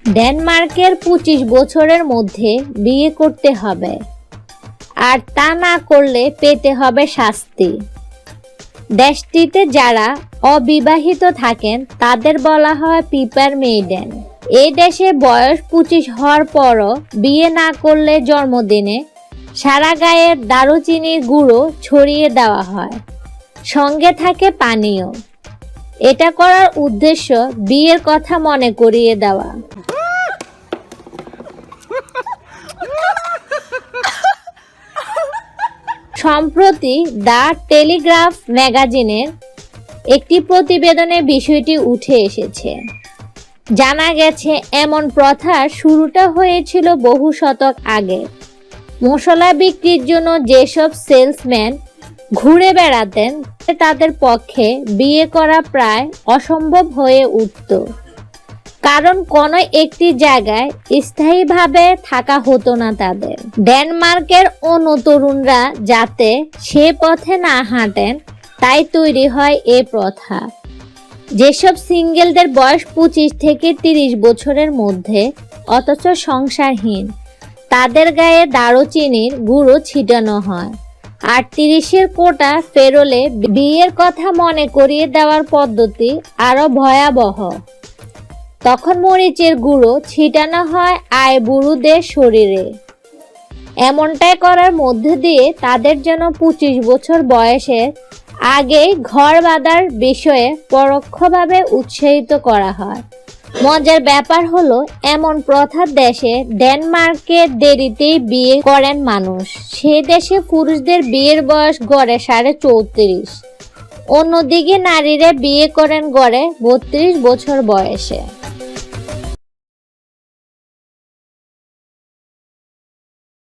ডেনমার্কের 25 বছরের মধ্যে বিয়ে করতে হবে, আর তা না করলে পেতে হবে শাস্তি। দেশটিতে যারা অবিবাহিত থাকেন তাদের বলা হয় পিপার মেইডেন। এই দেশে বয়স 25 হওয়ার পরও বিয়ে না করলে জন্মদিনে সারা গায়ে দারুচিনির গুঁড়ো ছড়িয়ে দেওয়া হয়, সঙ্গে থাকে পানীয়। এটা করার উদ্দেশ্য বিয়ের কথা মনে করিয়ে দেওয়া। সম্প্রতি দ্য টেলিগ্রাফ ম্যাগাজিনের একটি প্রতিবেদনে বিষয়টি উঠে এসেছে। জানা গেছে এমন প্রথার শুরুটা হয়েছিল বহু শতক আগে। মশলা বিক্রির জন্য যেসব সেলসম্যান ঘুরে বেড়াতেন তাদের পক্ষে বিয়ে করা প্রায় অসম্ভব হয়ে উঠত, কারণ কোনো একটি জায়গায় স্থায়ীভাবে থাকা হতো না তাদের। ডেনমার্কের অন্য তরুণরা যাতে সে পথে না হাঁটেন তাই তৈরি হয় এ প্রথা। যেসব সিঙ্গেলদের বয়স 25 থেকে 30 বছরের মধ্যে অথচ সংসারহীন, তাদের গায়ে দারুচিনির গুঁড়ো ছিটানো হয়। আর 30-এর কোটা পেরোলে বিয়ের কথা মনে করিয়ে দেওয়ার পদ্ধতি আরো ভয়াবহ। তখন মরিচের গুঁড়ো ছিটানো হয় আইবুড়োদের শরীরে। এমনটাই করার মধ্যে দিয়ে তাদের যেন 25 বছর বয়সের আগেই ঘর বাঁধার বিষয়ে পরোক্ষভাবে উৎসাহিত করা হয়। মজার ব্যাপার হলো, এমন প্রথার দেশে ডেনমার্কে দেরিতেই বিয়ে করেন মানুষ। সে দেশে পুরুষদের বিয়ের বয়স গড়ে 34.5, অন্যদিকে নারীরা বিয়ে করেন গড়ে 32 বছর বয়সে।